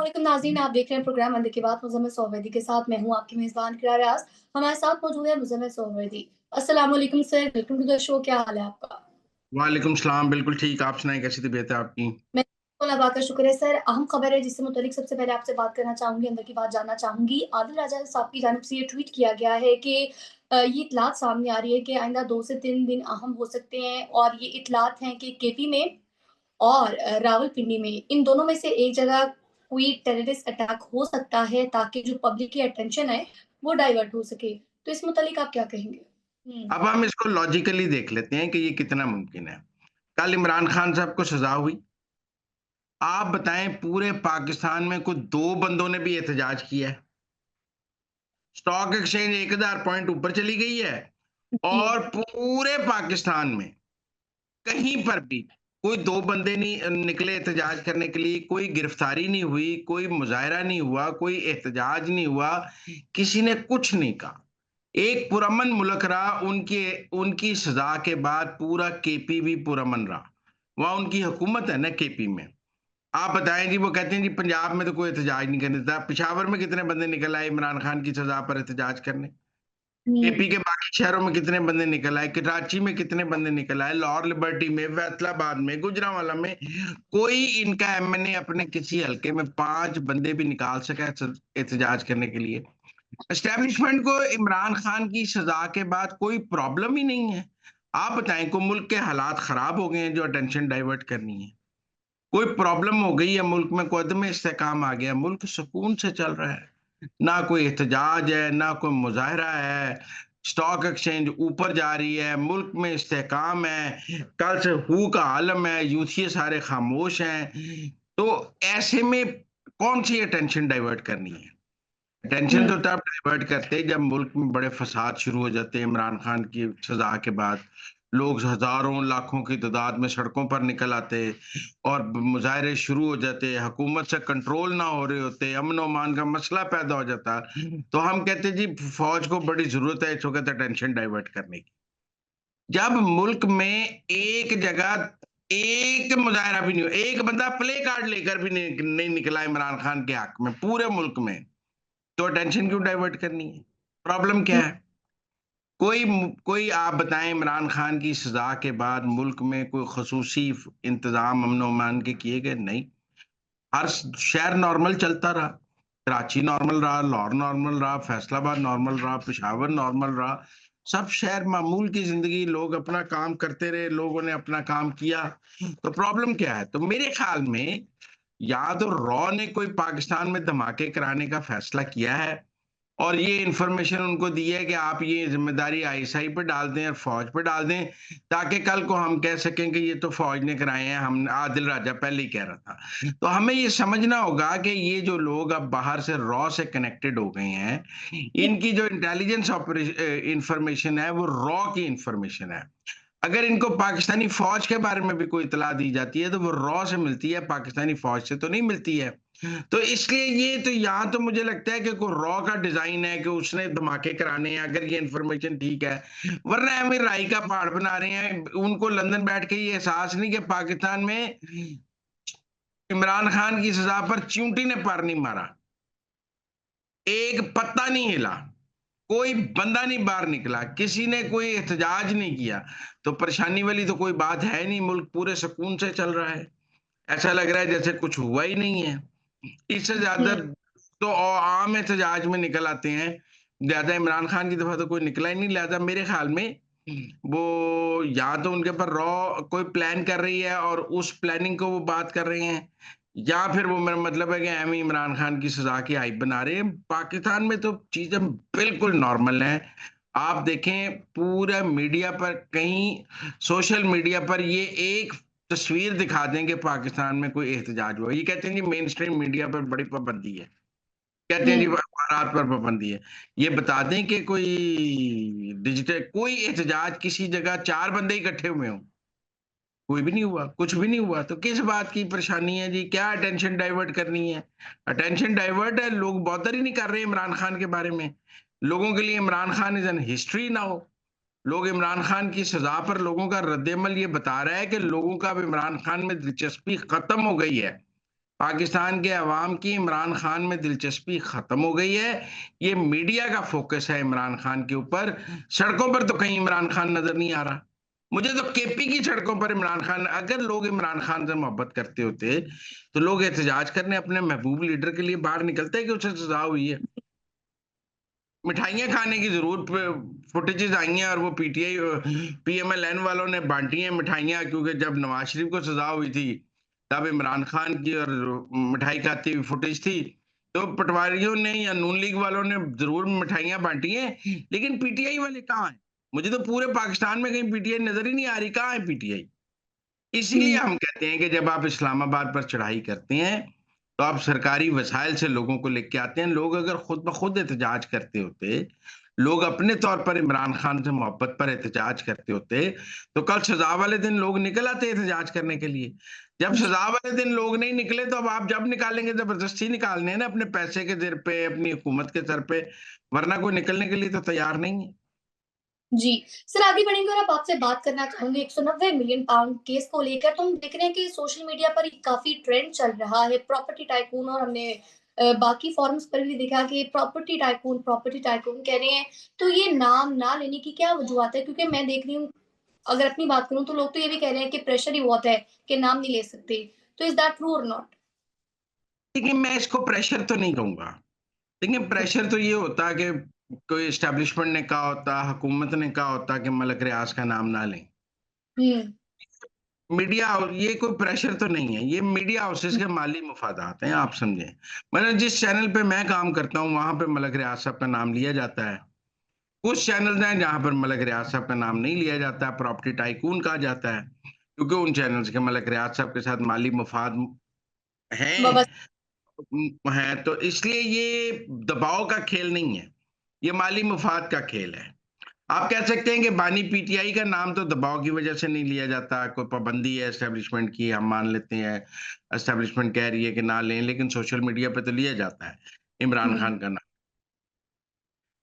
अस्सलामुअलैकुम नाज़रीन, आप देख रहे हैं प्रोग्राम अंदर की बात मुज़म्मिल सोहवैदी के साथ। मैं हूँ आपकी मेज़बान किरा रियाज़। हमारे साथ मौजूद है मुज़म्मिल सोहवैदी। अस्सलामुअलैकुम sir, welcome to the show. क्या हाल है आपका? वालेकुम सलाम, बिल्कुल ठीक। आप सुनाएँ कैसी तबीयत है आपकी? मैं बिल्कुल अल्लाह का शुक्र है सर। अहम खबर है जिससे मुतल्लिक सबसे पहले आपसे बात करना चाहूँगी, अंदर की बात जानना चाहूँगी। आदिल राजा साहब की जानिब से ये ट्वीट किया गया है कि ये इत्तलात सामने आ रही है कि आइंदा 2 से 3 दिन अहम हो सकते हैं और ये इत्तलात हैं कि केपी में और रावलपिंडी में, इन दोनों में से एक जगह कोई टेररिस्ट अटैक हो सकता है ताकि जो पब्लिक की अटेंशन है, वो डाइवर्ट हो सके। तो इस मुतालिक आप क्या कहेंगे? हुँ। अब हम इसको लॉजिकली देख लेते हैं कि ये कितना मुमकिन है। कल इमरान खान साहब को सज़ा हुई। आप बताएँ पूरे पाकिस्तान में कुछ 2 बंदों ने भी एहतजाज किया है। स्टॉक एक्सचेंज 1000 पॉइंट ऊपर चली गई है जी। और पूरे पाकिस्तान में कहीं पर भी कोई 2 बंदे नहीं निकले एहतजाज करने के लिए, कोई गिरफ्तारी नहीं हुई, कोई मुज़ाहिरा नहीं हुआ, कोई एहतजाज नहीं हुआ, किसी ने कुछ नहीं कहा। एक पुरअमन मुल्क रहा, उनकी सज़ा के बाद पूरा केपी भी पुरअमन रहा। वहाँ उनकी हुकूमत है ना केपी में। आप बताएँ जी, वो कहते हैं जी पंजाब में तो कोई एहतजाज नहीं करने देता। पेशावर में कितने बंदे निकल आए इमरान खान की सज़ा पर एहतजाज करने? हुँ। एपी के बाकी शहरों में कितने बंदे निकल आए, कराची में कितने बंदे निकल आए, लाहौर लिबर्टी में, फैसलाबाद में, गुजरांवाला में, कोई इनका एमएनए अपने किसी हलके में 5 बंदे भी निकाल सका एहतजाज करने के लिए। एस्टेब्लिशमेंट को इमरान खान की सजा के बाद कोई प्रॉब्लम ही नहीं है। आप बताएं को मुल्क के हालात खराब हो गए हैं जो अटेंशन डाइवर्ट करनी है, कोई प्रॉब्लम हो गई है मुल्क में, कोई अदम इस्तेकाम आ गया, मुल्क सुकून से चल रहा है, ना कोई एहतजाज है, ना कोई मुजाहरा है, स्टॉक एक्सचेंज ऊपर जा रही है, मुल्क में इस्तेकाम है, कल से हू का आलम है, यूथिये सारे खामोश हैं। तो ऐसे में कौन सी अटेंशन डाइवर्ट करनी है? टेंशन हुँ। तो तब डाइवर्ट करते हैं जब मुल्क में बड़े फसाद शुरू हो जाते हैं इमरान खान की सजा के बाद। लोग हज़ारों, लाखों की तादाद में सड़कों पर निकल आते और मुज़ाहरे शुरू हो जाते, हुकूमत से कंट्रोल ना हो रहे होते, अमन-ओ-अमान का मसला पैदा हो जाता। तो हम कहते जी फ़ौज को बड़ी ज़रूरत है इस वक़्त अटेंशन डाइवर्ट करने की। जब मुल्क में एक जगह एक मुज़ाहिरा भी नहीं हुआ, एक बंदा प्ले कार्ड लेकर भी नहीं निकला इमरान खान के हक़ में पूरे मुल्क में। तो अटेंशन क्यों डाइवर्ट करनी है? प्रॉब्लम क्या हुँ। है? कोई आप बताएँ इमरान खान की सज़ा के बाद मुल्क में कोई ख़ुसूसी इंतज़ाम अमन-ओ-अमान के किए गए? नहीं। हर शहर नॉर्मल चलता रहा। कराची नॉर्मल रहा, लाहौर नॉर्मल रहा, फैसलाबाद नॉर्मल रहा, पेशावर नॉर्मल रहा। सब शहर मामूल की ज़िंदगी, लोग अपना काम करते रहे, लोगों ने अपना काम किया। तो प्रॉब्लम क्या है? तो मेरे ख़्याल में या तो रॉ ने कोई पाकिस्तान में धमाके कराने का फैसला किया है और ये इन्फॉर्मेशन उनको दी है कि आप ये ज़िम्मेदारी आईएसआई पे डाल दें और फ़ौज पे डाल दें, ताकि कल को हम कह सकें कि ये तो फ़ौज ने कराए हैं, हम आदिल राजा पहले ही कह रहा था। तो हमें ये समझना होगा कि ये जो लोग अब बाहर से रॉ से कनेक्टेड हो गए हैं, इनकी जो इंटेलिजेंस इन्फॉर्मेशन है, वो रॉ की इन्फॉर्मेशन है। अगर इनको पाकिस्तानी फ़ौज के बारे में भी कोई इत्तला दी जाती है, तो वो रॉ से मिलती है, पाकिस्तानी फ़ौज से तो नहीं मिलती है। तो इसलिए ये तो यहाँ तो मुझे लगता है कि कोई रॉ का डिज़ाइन है कि उसने धमाके कराने हैं, अगर ये इन्फॉर्मेशन ठीक है। वरना हमें राई का पहाड़ बना रहे हैं, उनको लंदन बैठ के ये एहसास नहीं कि पाकिस्तान में इमरान खान की सज़ा पर चींटी ने पर नहीं मारा, एक पत्ता नहीं हिला। कोई बंदा नहीं बाहर निकला, किसी ने कोई एहतजाज नहीं किया, तो परेशानी वाली तो कोई बात है नहीं, मुल्क पूरे सुकून से चल रहा है। ऐसा लग रहा है जैसे कुछ हुआ ही नहीं है। इससे ज़्यादा हुँ। तो आम एहतजाज में निकल आते हैं, ज़्यादा इमरान खान की तरफ़ा तो कोई निकला ही नहीं, लिहाज़ा मेरे ख़्याल में वो या तो उनके ऊपर रॉ कोई प्लान कर रही है और उस प्लानिंग को वो बात कर रहे हैं, या फिर वो मेरा मतलब है कि एमी इमरान खान की सज़ा की हाइप बना रहे हैं। पाकिस्तान में तो चीज़ें बिल्कुल नॉर्मल हैं। आप देखें पूरा मीडिया पर कहीं सोशल मीडिया पर ये एक तस्वीर दिखा दें कि पाकिस्तान में कोई एहतजाज हुआ। ये कहते हैं जी मेन स्ट्रीम मीडिया पर बड़ी पाबंदी है। कहते हैं जी हुँ। अखबारात पर पाबंदी है। ये बता दें कि कोई एहतजाज किसी जगह 4 बंदे इकट्ठे हुए हों, कोई भी नहीं हुआ, कुछ भी नहीं हुआ, तो किस बात की परेशानी है जी? क्या अटेंशन डाइवर्ट करनी है? अटेंशन डाइवर्ट है, लोग बॉदर ही नहीं कर रहे इमरान खान के बारे में। लोगों के लिए Imran Khan is an history now. लोग इमरान खान की सज़ा पर लोगों का रद्द-ए-अमल ये बता रहा है कि लोगों का अब इमरान खान में दिलचस्पी खत्म हो गई है। पाकिस्तान के अवाम की इमरान खान में दिलचस्पी खत्म हो गई है। ये मीडिया का फोकस है इमरान खान के ऊपर। सड़कों पर तो कहीं इमरान खान नजर नहीं आ रहा। मुझे तो केपी की सड़कों पर इमरान खान, अगर लोग इमरान खान से मोहब्बत करते होते तो लोग एहतजाज करने अपने महबूब लीडर के लिए बाहर निकलते कि उसे सजा हुई है। मिठाइयाँ खाने की ज़रूर फुटेजेस आई हैं और वो पीटीआई पीएमएलएन वालों ने बाँटी हैं मिठाइयाँ, क्योंकि जब नवाज शरीफ को सज़ा हुई थी, तब इमरान खान की और मिठाई खाती हुई फुटेज थी। तो पटवारियों ने या नून लीग वालों ने ज़रूर मिठाइयाँ बाँटी हैं, लेकिन पीटीआई वाले कहाँ हैं? मुझे तो पूरे पाकिस्तान में कहीं पीटीआई नज़र ही नहीं आ रही, कहाँ है पीटीआई? इसीलिए हुँ। हम कहते हैं कि जब आप इस्लामाबाद पर चढ़ाई करते हैं, तो आप सरकारी वसाइल से लोगों को लेके आते हैं। लोग अगर खुद ब खुद एहतजाज करते होते, लोग अपने तौर पर इमरान खान से मोहब्बत पर एहतजाज करते होते, तो कल सज़ा वाले दिन लोग निकल आते एहतजाज करने के लिए। जब जी। सज़ा वाले दिन लोग नहीं निकले, तो अब आप जब निकालेंगे ज़बरदस्ती निकालने हैं ना, अपने पैसे के ज़र पे, अपनी हुकूमत के सर पे, वरना कोई निकलने के लिए तो तैयार नहीं है। जी। सर आगे बढ़ेंगे और अब आपसे बात करना चाहूँगी 190 मिलियन पाउंड केस को लेकर। तो हम देख रहे हैं कि सोशल मीडिया पर काफ़ी ट्रेंड चल रहा है प्रॉपर्टी टाइकून, और हमने बाकी फ़ोरम्स पर भी देखा कि प्रॉपर्टी टाइकून कह रहे हैं। तो ये नाम ना लेने की क्या वजूहत है? क्योंकि मैं देख रही हूँ, अगर अपनी बात करूँ तो लोग तो ये भी कह रहे हैं कि प्रेशर ही बहुत है कि नाम नहीं ले सकते। तो इज़ दैट ट्रू और नॉट? देखिए, मैं इसको प्रेशर तो नहीं कहूँगा। देखिए, प्रेशर तो ये होता है कि कोई एस्टेब्लिशमेंट ने कहा होता, हुकूमत ने कहा होता कि मलक रियाज का नाम ना लें। हुँ। मीडिया ये कोई प्रेशर तो नहीं है, ये मीडिया हाउसेस के माली मुफादात हैं, आप समझें। मतलब जिस चैनल पे मैं काम करता हूँ, वहाँ पे मलक रियाज साहब का नाम लिया जाता है। कुछ चैनल्स हैं जहाँ पर मलक रियाज साहब का नाम नहीं लिया जाता है, प्रॉपर्टी टाइकून कहा जाता है, क्योंकि उन चैनल्स के मलक रियाज साहब के साथ माली मुफाद हैं। वाबस हैं, तो इसलिए ये दबाव का खेल नहीं है, ये माली मुफाद का खेल है। आप कह सकते हैं कि बानी पीटीआई का नाम तो दबाव की वजह से नहीं लिया जाता, कोई पाबंदी है एस्टेब्लिशमेंट की, हम मान लेते हैं, एस्टेब्लिशमेंट कह रही है कि ना लें, लेकिन सोशल मीडिया पे तो लिया जाता है इमरान हुँ। खान का नाम।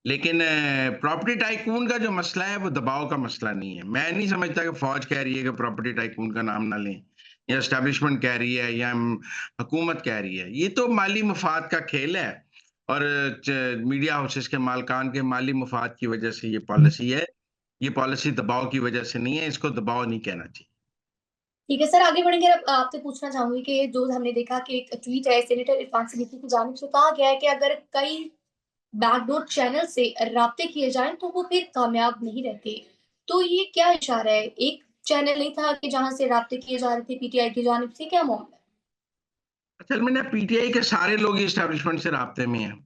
लेकिन प्रॉपर्टी टाइकून का जो मसला है वो दबाव का मसला नहीं है। मैं नहीं समझता कि फौज कह रही है कि प्रॉपर्टी टाइकून का नाम ना लें, या एस्टेब्लिशमेंट कह रही है, या हुकूमत कह रही है। ये तो माली मफाद का खेल है, और मीडिया हाउसेस के मालकान के माली मफाद की वजह से ये पॉलिसी है। ये पॉलिसी दबाव की वजह से नहीं है, इसको दबाव नहीं कहना चाहिए। ठीक है सर, आगे बढ़ेंगे। अब आपसे पूछना चाहूँगी कि जो हमने देखा कि एक ट्वीट है सेनेटर इरफान सिद्दीकी की जानिब से, कहा गया है कि अगर कई बैकडोर चैनल से राब्ते किए जाएँ तो वो फिर कामयाब नहीं रहते। तो ये क्या इशारा है? एक चैनल नहीं था कि जहाँ से राब्ते किए जा रहे थे पीटीआई की जानिब से, क्या मामला है? असल में ना पीटीआई के सारे लोग ही एस्टेब्लिशमेंट से राब्ते में हैं।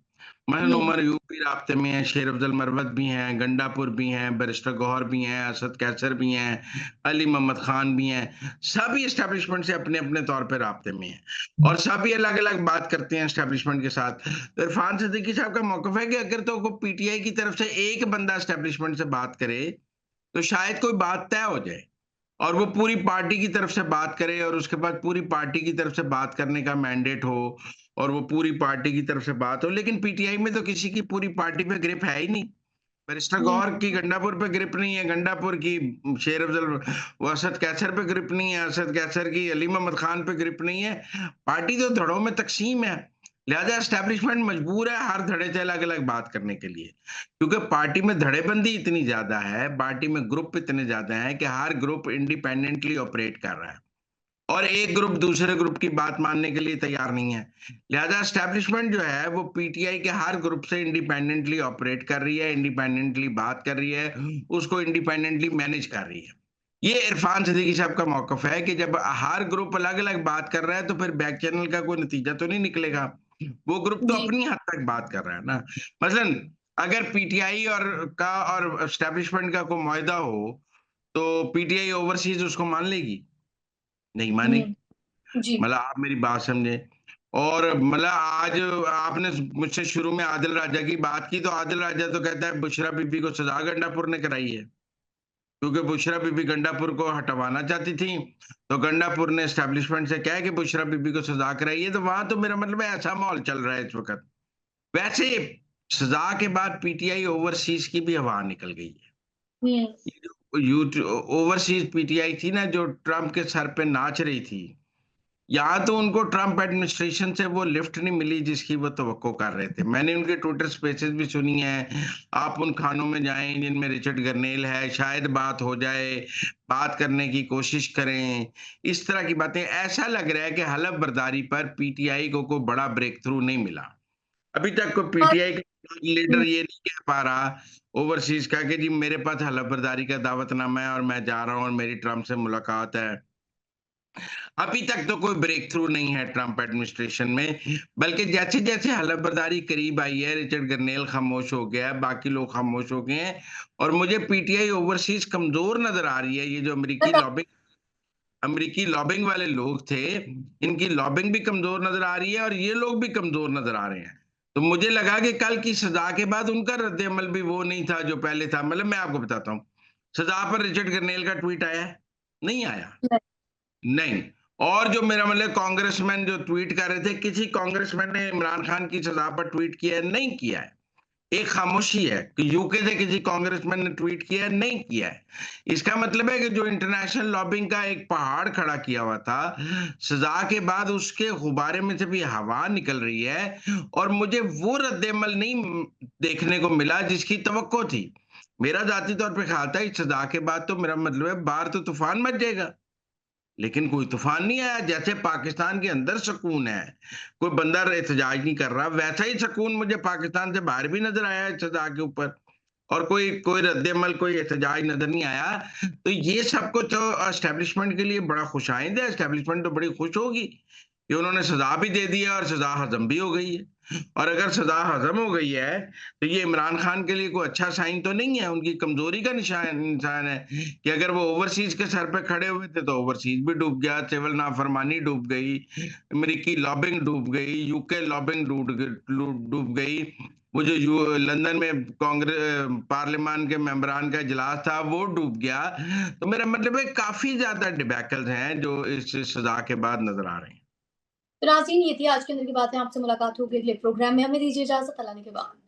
मदन हुँ। उमर अयूब भी राब्ते में हैं, शेर अफ़ज़ल मरवत भी हैं, गंडापुर भी हैं, बैरिस्टर गौहर भी हैं, असद कैसर भी हैं, अली मोहम्मद खान भी हैं। सभी एस्टेब्लिशमेंट से अपने-अपने तौर पे राब्ते में हैं, और सभी अलग-अलग बात करते हैं एस्टेब्लिशमेंट के साथ। तो इरफान सिद्दीकी साहब का मौक़िफ़ है कि अगर तो को पीटीआई की तरफ से एक बंदा एस्टेब्लिशमेंट से बात करे, तो शायद कोई बात तय हो जाए। और वो पूरी पार्टी की तरफ से बात करे, और उसके बाद पूरी पार्टी की तरफ से बात करने का मैंडेट हो, और वो पूरी पार्टी की तरफ से बात हो। लेकिन पीटीआई में तो किसी की पूरी पार्टी पे ग्रिप है ही नहीं। बैरिस्टर हुँ। गौहर की गंडापुर पे ग्रिप नहीं है, गंडापुर की शेर अफजल वो असद कैसर पे ग्रिप नहीं है, असद कैसर की अली मोहम्मद खान पे ग्रिप नहीं है। पार्टी तो धड़ों में तकसीम है। लिहाजा एस्टेब्लिशमेंट मजबूर है हर धड़े से अलग-अलग बात करने के लिए। क्योंकि पार्टी में धड़ेबंदी इतनी ज़्यादा है, पार्टी में ग्रुप इतने ज़्यादा हैं कि हर ग्रुप इंडिपेंडेंटली ऑपरेट कर रहा है, और एक ग्रुप दूसरे ग्रुप की बात मानने के लिए तैयार नहीं है। लिहाजा एस्टेब्लिशमेंट जो है वो पीटीआई के हर ग्रुप से इंडिपेंडेंटली ऑपरेट कर रही है, इंडिपेंडेंटली बात कर रही है, उसको इंडिपेंडेंटली मैनेज कर रही है। ये इरफान सिद्दीकी साहब का मौक़िफ़ है कि जब हर ग्रुप अलग-अलग बात कर रहा है, तो फिर बैक चैनल का कोई नतीजा तो नहीं निकलेगा। वो ग्रुप तो जी। अपनी हद तक बात कर रहा है ना। मसलन अगर पीटीआई और एस्टेब्लिशमेंट का कोई मुआहिदा हो, तो पीटीआई ओवरसीज़ उसको मान लेगी? नहीं मानेगी। हुँ। जी। मतलब आप मेरी बात समझें। और मतलब आज आपने मुझसे शुरू में आदिल राजा की बात की, तो आदिल राजा तो कहता है बुशरा बीबी को सज़ा गंडापुर ने कराई है। क्योंकि बुशरा बीबी गंडापुर को हटवाना चाहती थी, तो गंडापुर ने एस्टेब्लिशमेंट से कहा कि बुशरा बीबी को सज़ा कराई है, तो वहाँ तो मेरा मतलब है ऐसा माहौल चल रहा है इस वक़्त। वैसे सज़ा के बाद पीटीआई ओवरसीज़ की भी हवा निकल गई है। हुँ। ये जो यूथ ओवरसीज़ पीटीआई थी ना, जो ट्रम्प के सर पे नाच रही थी, यहाँ तो उनको ट्रम्प एडमिनिस्ट्रेशन से वो लिफ्ट नहीं मिली जिसकी वो तवक्को कर रहे थे। मैंने उनके ट्विटर स्पेसेस भी सुनी हैं। आप उन खानों में जाएँ जिनमें रिचर्ड गर्नेल है, शायद बात हो जाए, बात करने की कोशिश करें। इस तरह की बातें, ऐसा लग रहा है कि हलफ बर्दारी पर पीटीआई को कोई बड़ा ब्रेक थ्रू नहीं मिला। अभी तक कोई हाँ, पीटीआई का लीडर हुँ, ये नहीं कह पा रहा ओवरसीज़ का कि जी मेरे पास हलफ बर्दारी का दावतनामा है और मैं जा रहा हूँ और मेरी ट्रम्प से मुलाकात है। अभी तक तो कोई ब्रेक थ्रू नहीं है ट्रम्प एडमिनिस्ट्रेशन में, बल्कि जैसे-जैसे हलफबर्दारी करीब आई है, रिचर्ड गर्नेल खामोश हो गया है, बाकी लोग खामोश हो गए हैं और मुझे पीटीआई ओवरसीज़ कमज़ोर नज़र आ रही है। ये जो अमेरिकी लॉबिंग वाले लोग थे, इनकी लॉबिंग भी कमज़ोर नज़र आ रही है और ये लोग भी कमज़ोर नज़र आ रहे हैं। तो मुझे लगा कि कल की सज़ा के बाद उनका रद्द-ए-अमल भी वो नहीं था जो पहले था। मतलब मैं आपको बताता हूँ, सज़ा पर रिचर्ड गर्नेल का ट्वीट आया है? नहीं आया। नहीं। और जो मेरा मतलब कांग्रेसमैन जो ट्वीट कर रहे थे, किसी कांग्रेसमैन ने इमरान खान की सज़ा पर ट्वीट किया है? नहीं किया है। एक खामोशी है कि यूके से किसी कांग्रेसमैन ने ट्वीट किया है? नहीं किया है। इसका मतलब है कि जो इंटरनेशनल लॉबिंग का एक पहाड़ खड़ा किया हुआ था, सज़ा के बाद उसके गुब्बारे में से भी हवा निकल रही है और मुझे वो रद्द-ए-अमल नहीं देखने को मिला जिसकी तवक्को थी। मेरा ज़ाती तौर पे ख़्याल था इस सज़ा के बाद तो मेरा मतलब है बाहर तो तूफ़ान मच जाएगा। लेकिन कोई तूफ़ान नहीं आया, जैसे पाकिस्तान के अंदर सुकून है, कोई बंदा एहतजाज नहीं कर रहा, वैसा ही सुकून मुझे पाकिस्तान से बाहर भी नज़र आया है सज़ा के ऊपर और कोई कोई रद्द-ए-अमल, कोई एहतजाज नज़र नहीं आया। तो ये सब कुछ तो एस्टेब्लिशमेंट के लिए बड़ा खुशाइंद है, एस्टेब्लिशमेंट तो बड़ी खुश होगी कि उन्होंने सज़ा भी दे दी है और सज़ा हज़म भी हो गई है। और अगर सज़ा हज़म हो गई है, तो ये इमरान खान के लिए कोई अच्छा साइन तो नहीं है, उनकी कमज़ोरी का निशान है कि अगर वो ओवरसीज़ के सर पे खड़े हुए थे, तो ओवरसीज़ भी डूब गया, सिविल नाफरमानी डूब गई, अमेरिकी लॉबिंग डूब गई, यूके लॉबिंग डूब गई। वो जो लंदन में पार्लियामान के मेंबरान का इजलास था, वो डूब गया। तो मेरा मतलब है काफ़ी ज़्यादा डिबैकल्स हैं, जो इस सज़ा के बाद नज़र आ रहे हैं। तो नाज़रीन, ये थी आज के अंदर की बातें। आपसे मुलाकात होगी अगले प्रोग्राम में। हमें दीजिए इजाज़त। अल्लाह निगहबान।